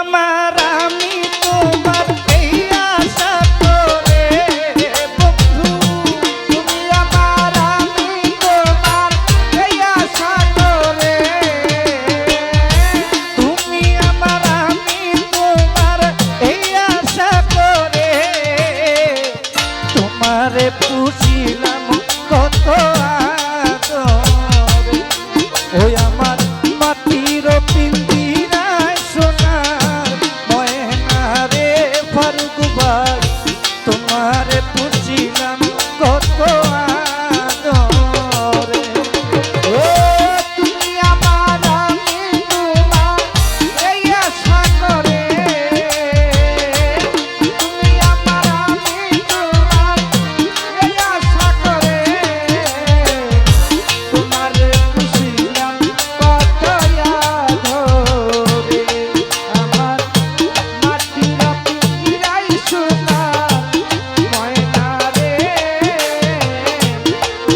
আমার আমি তোমার এই আশা করে বন্ধু তুমি আমার আমি তোমার এই আশা করে তুমি আমার আমি তোমার এই আশা করে তোমারে পুষিলাম কত আদরে ওই আমার মাটির পিঞ্জিরায় সোনার ময়না রে ফারুক ভাই তোমারে পুষিলাম কত আদরে ও তুমি আমার আমি তোমার এই আশা করে তুমি আমার আমি তোমার এই আশা করে তোমারে পুষিলাম কত আদরে আমার মাটির পিঞ্জিরায় সোনার ময়না রে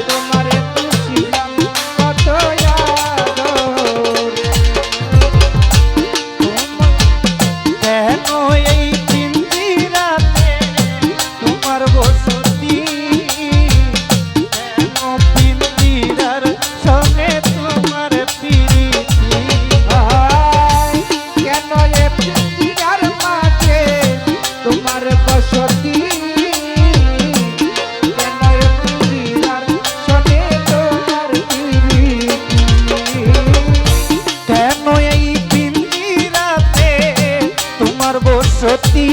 তোমারে পুষিলাম কত আদরে কেন এই পিঞ্জিরাতে তোমার বসতি কেন পিঞ্জিরার সঙ্গে তোমার প্রীতি কেন এ পিঞ্জিরার মাঝে তোমার বসতি কেন এ পিঞ্জিরার সঙ্গে তোমার প্রীতি কেন এই পিঞ্জিরাতে তোমার বসতি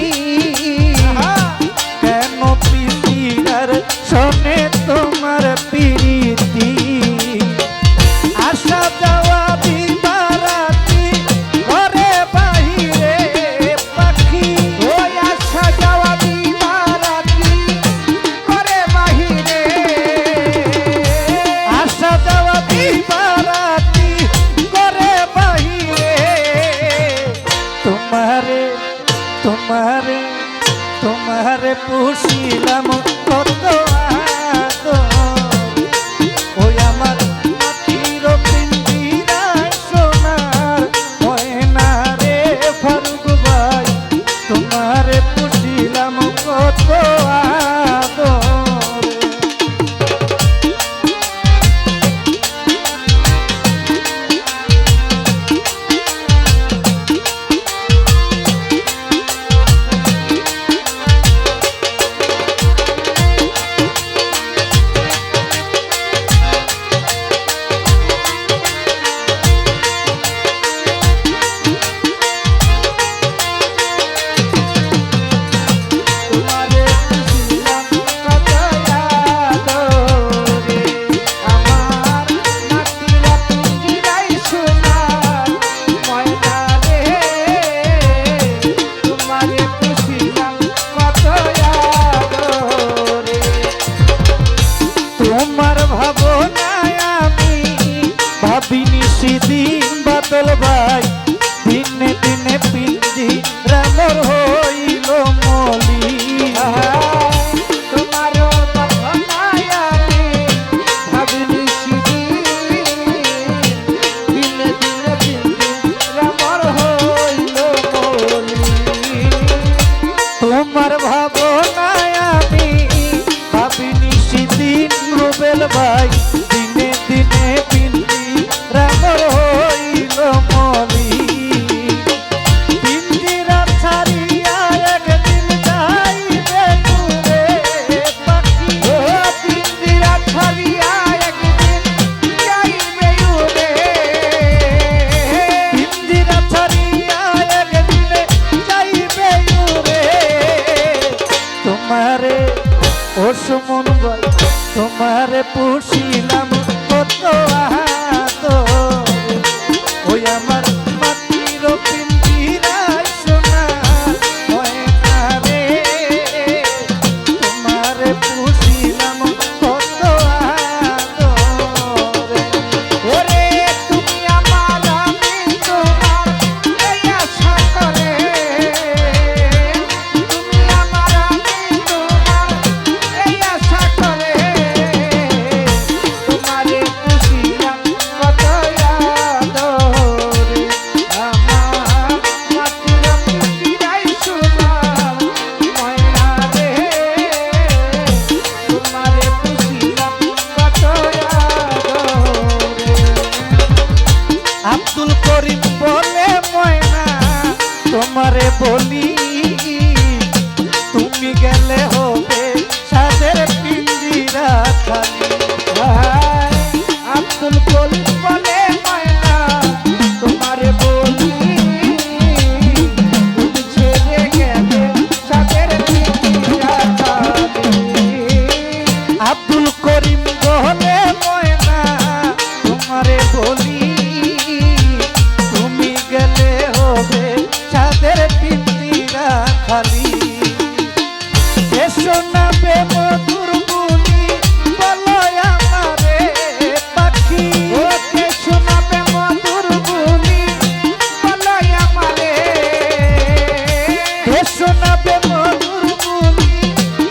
কেন পিঞ্জিরার সনে তোমার প্রীতি আসা যাওয়া বিবারাতি ঘরে বাহিরে পাখি ওই আসা যাওয়া বিবারাতি ঘরে বাহিরে আসা যাওয়া বিবারাতি ঘরে বাহিরে তোমারে তোমারে তোমারে পুষিলাম কত আদরে ওই আমার মাটির পিঞ্জিরায় সোনার ময়না রে ফারুক ভাই তোমারে পুষিলাম কত আদরে খালি এসো না বে মধুর গুলি বলো আমারে পাখি ও এসো না বে মধুর গুলি বলো আমারে এসো না বে মধুর গুলি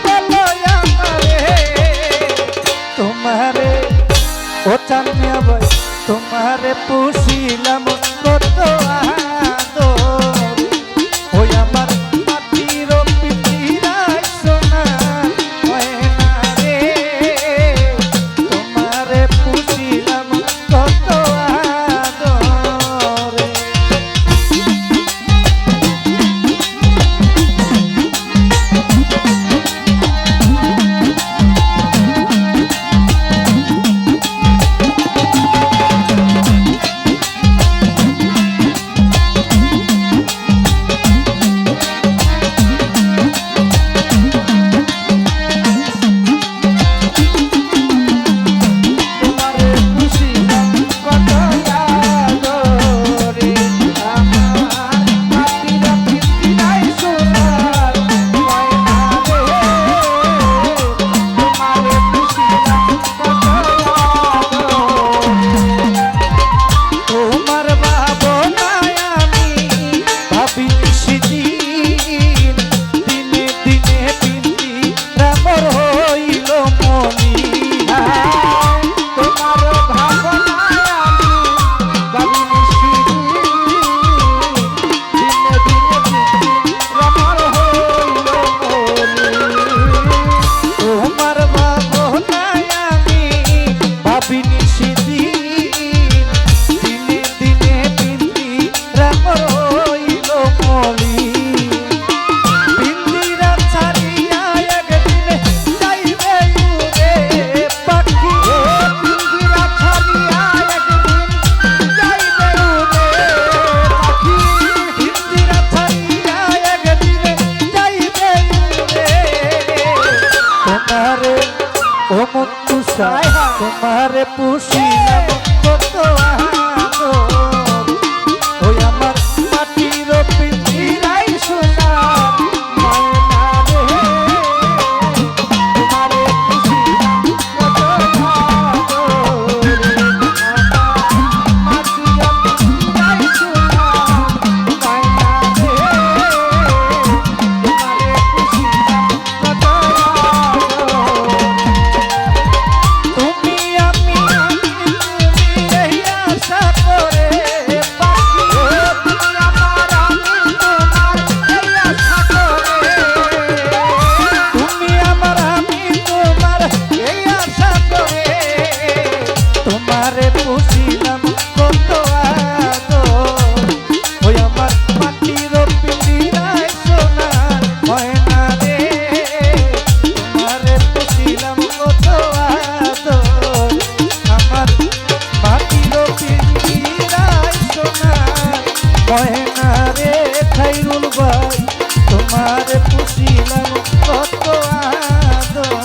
বলো আমারে তোমারে ও চাঁদনিয়া ভাই তোমারে পুষিলাম কত আদর ওই আমার মাটির পিঞ্জিরায় সোনা ময়না রে তোমারে পুষিলাম কত আদর তোমারে পুষিলাম কত আদর ওই আমার মাটির পিঞ্জিরাই সোনা ময়না রে তোমারে পুষিলাম কত আদর মাটির পিঞ্জিরাই সোনা ময়না রে তোমারে পুষিলাম কত আদর তুমি আমি এই আশা করে পাখি তুমি আমার আমি তোমার এই আশা করে তুমি আমার আমি তোমার এই আশা করে তোমারে পুষিলাম কত আদর ওই আমার মাটির পিঞ্জিরায় সোনার ময়না রে তোমারে পুষিলাম কত আদর আমার মাটির পিঞ্জিরায় সোনার ময়না রে খাইরুল ভাই তোমারে পুষিলাম কত আদর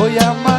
ওই আমার